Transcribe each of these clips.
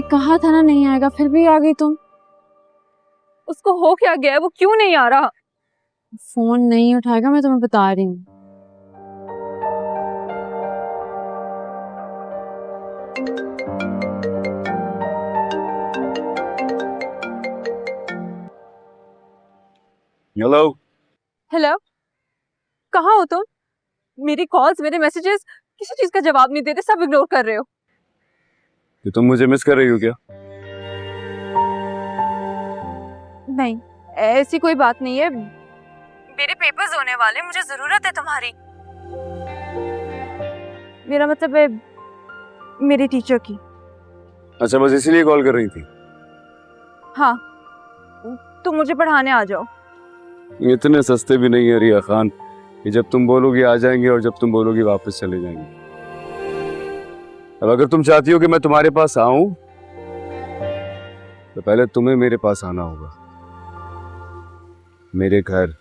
मैंने कहा था ना नहीं आएगा, फिर भी आ गई तुम। उसको हो क्या गया है? वो क्यों नहीं आ रहा? फोन नहीं उठाएगा, मैं तुम्हें बता रही हूँ। हेलो। हेलो, कहाँ हो तुम? मेरी कॉल्स, मेरे मैसेजेस, किसी चीज का जवाब नहीं देते, सब इग्नोर कर रहे हो। कि तुम मुझे मिस कर रही हो क्या? नहीं, ऐसी कोई बात नहीं है। मेरे पेपर्स होने वाले, मुझे जरूरत है तुम्हारी। मेरा मतलब है मेरी टीचर की। अच्छा, बस इसीलिए कॉल कर रही थी? हाँ, तुम मुझे पढ़ाने आ जाओ। इतने सस्ते भी नहीं है रिया खान कि जब तुम बोलोगी आ जाएंगे और जब तुम बोलोगी वापस चले जाएंगे। अब अगर तुम चाहती हो कि मैं तुम्हारे पास आऊं तो पहले तुम्हें मेरे पास आना होगा, मेरे घर।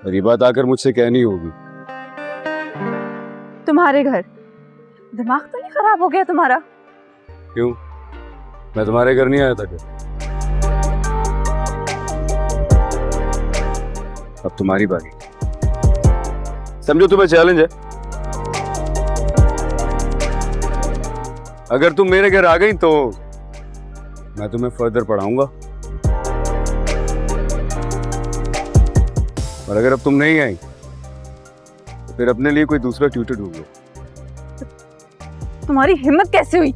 और ये बात आकर मुझसे कहनी होगी। तुम्हारे घर? दिमाग तो नहीं खराब हो गया तुम्हारा? क्यों, मैं तुम्हारे घर नहीं आया था क्या? अब तुम्हारी बारी। समझो तुम्हें चैलेंज है। अगर तुम मेरे घर आ गई तो मैं तुम्हें फर्दर पढ़ाऊंगा, और अगर अब तुम नहीं आई तो फिर अपने लिए कोई दूसरा ट्यूटर ढूंढ लो। तुम्हारी हिम्मत कैसे हुई?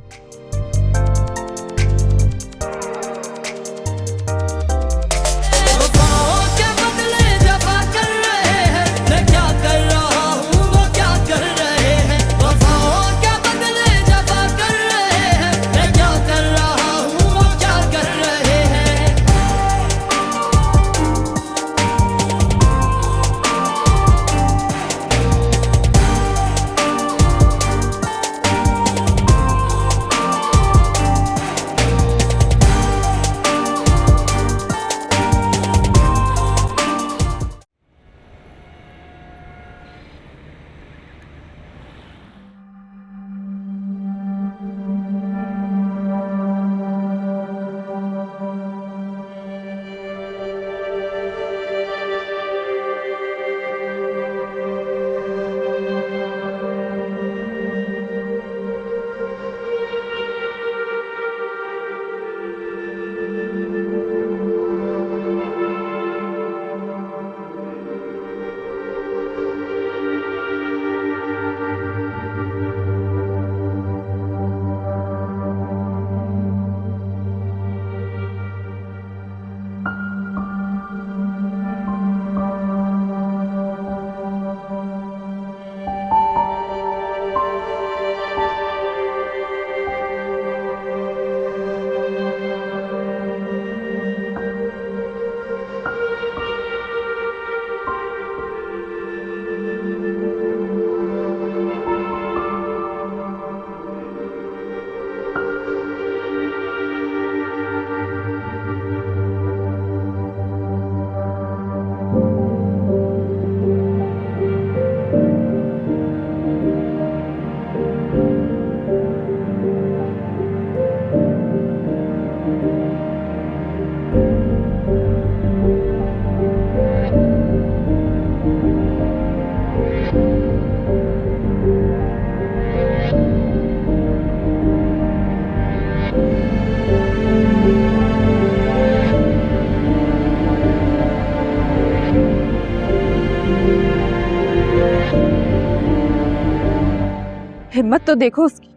हिम्मत तो देखो उसकी,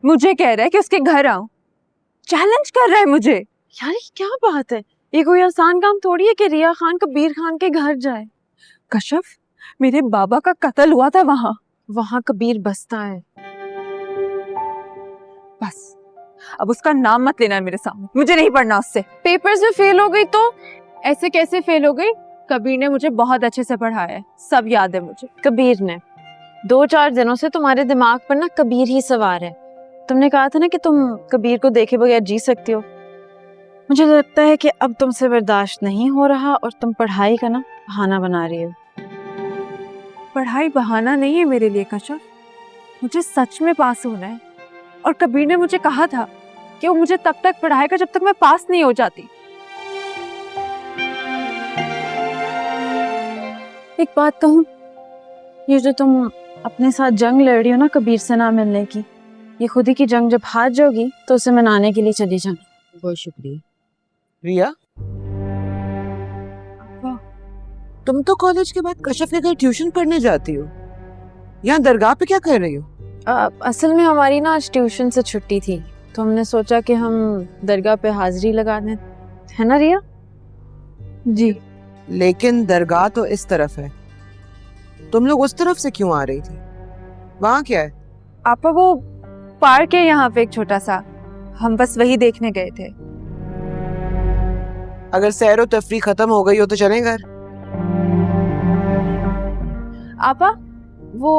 मुझे कह रहा है कि उसके घर आऊं, चैलेंज कर रहा है मुझे। यार ये क्या बात है? ये कोई आसान काम थोड़ी है कि रिया खान कबीर खान के घर जाए। कशफ, मेरे बाबा का कत्ल हुआ था वहां कबीर बसता है। बस अब उसका नाम मत लेना मेरे सामने, मुझे नहीं पढ़ना उससे। पेपर्स में फेल हो गई तो? ऐसे कैसे फेल हो गई? कबीर ने मुझे बहुत अच्छे से पढ़ाया है, सब याद है मुझे। कबीर ने 2-4 दिनों से तुम्हारे दिमाग पर ना कबीर ही सवार है। तुमने कहा था ना कि तुम कबीर को देखे बगैर जी सकती हो। मुझे लगता है कि अब तुमसे बर्दाश्त नहीं हो रहा और तुम पढ़ाई का ना बहाना बना रही हो। पढ़ाई बहाना नहीं है मेरे लिए कशफ, मुझे सच में पास होना है और कबीर ने मुझे कहा था कि वो मुझे तब तक पढ़ाएगा जब तक मैं पास नहीं हो जाती। एक बात कहूँ, ये जो तुम अपने साथ जंग लड़ रही हो ना कबीर से ना मिलने की, ये खुद ही की जंग जब हार जाओगी तो उसे मनाने के लिए चली जाना। बहुत शुक्रिया। रिया, तुम तो कॉलेज के बाद कशफ के घर ट्यूशन पढ़ने जाती हो, यहाँ दरगाह पे क्या कर रही हो? असल में हमारी ना आज ट्यूशन से छुट्टी थी तो हमने सोचा कि हम दरगाह पे हाजिरी लगा दें, है ना रिया? जी। लेकिन दरगाह तो इस तरफ है, तुम लोग उस तरफ से क्यों आ रही थी? वहाँ क्या है? आपा वो पार्क है यहाँ पे एक छोटा सा, हम बस वही देखने गए थे। अगर सैर व तफरी खत्म हो गई हो तो चलें घर। आपा वो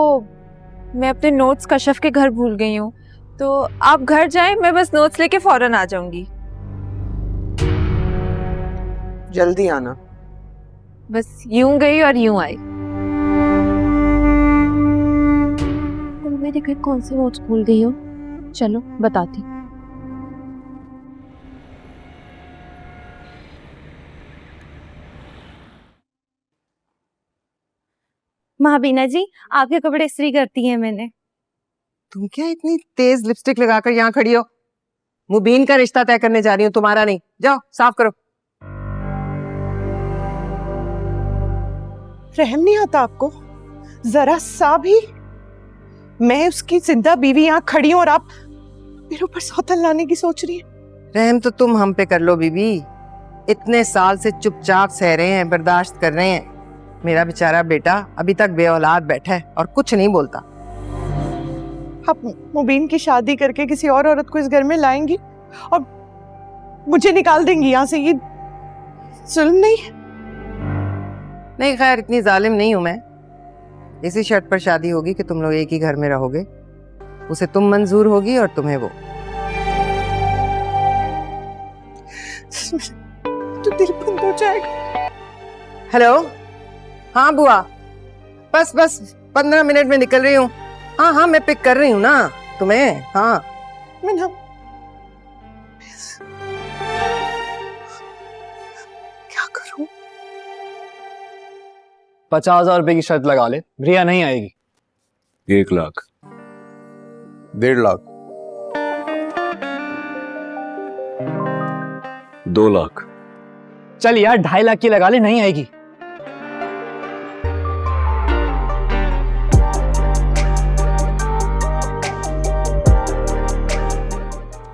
मैं अपने नोट्स कशफ के घर भूल गई हूँ, तो आप घर जाएं, मैं बस नोट्स लेके फौरन आ जाऊंगी। जल्दी आना। बस यूं गई और यूं आई। तुम मेरे घर कौन से नोट्स भूल गई हो? चलो बताती। महाबीना जी, आपके कपड़े इस्त्री करती हैं मैंने। तुम क्या इतनी तेज लिपस्टिक लगाकर यहाँ खड़ी हो? मुबीन का रिश्ता तय करने जा रही हूँ, तुम्हारा नहीं। जाओ साफ करो। रहम नहीं आता आपको जरा सा भी? मैं उसकी जिंदा बीवी यहाँ खड़ी हूँ और आप मेरे ऊपर सौतन लाने की सोच रही है। रहम तो तुम हम पे कर लो बीबी, इतने साल से चुपचाप सह रहे हैं, बर्दाश्त कर रहे हैं। मेरा बेचारा बेटा अभी तक बेऔलाद बैठा है और कुछ नहीं बोलता। आप मुबीन की शादी करके किसी और औरत को इस घर में लाएंगी और मुझे निकाल देंगी यहाँ से, ये जुल्म नहीं है? नहीं खैर, इतनी जालिम नहीं हूं मैं। इसी शर्त पर शादी होगी कि तुम लोग एक ही घर में रहोगे, उसे तुम मंजूर होगी और तुम्हें वो। तो दिल बंद हो जाएगा। हेलो, हाँ बुआ, बस 15 मिनट में निकल रही हूँ। हाँ मैं पिक कर रही हूँ ना तुम्हें। हाँ मैं ना क्या करूँ? 50,000 रुपए की शर्त लगा ले, रिया नहीं आएगी। 1 लाख, 1.5 लाख, 2 लाख। चल यार 2.5 लाख की लगा ले, नहीं आएगी।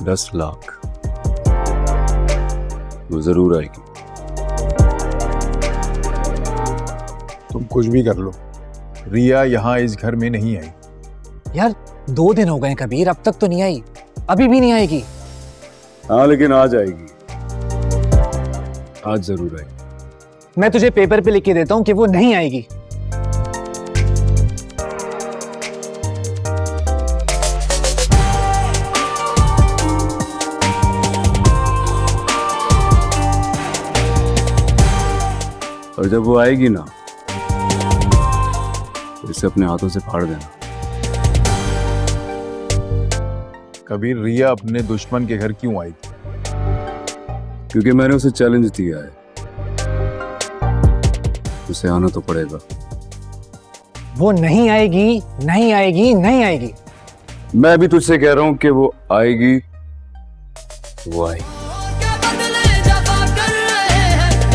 10 लाख, वो जरूर आएगी। तुम कुछ भी कर लो, रिया यहाँ इस घर में नहीं आई। यार 2 दिन हो गए कबीर, अब तक तो नहीं आई, अभी भी नहीं आएगी। हाँ लेकिन आ जाएगी, आज जरूर आएगी। मैं तुझे पेपर पे लिख के देता हूँ कि वो नहीं आएगी। और जब वो आएगी ना, तो इसे अपने हाथों से फाड़ देना। कबीर, रिया अपने दुश्मन के घर क्यों आई थी? क्योंकि मैंने उसे चैलेंज दिया है, उसे आना तो पड़ेगा। वो नहीं आएगी, नहीं आएगी, नहीं आएगी। मैं भी तुझसे कह रहा हूं कि वो आएगी, वो आएगी।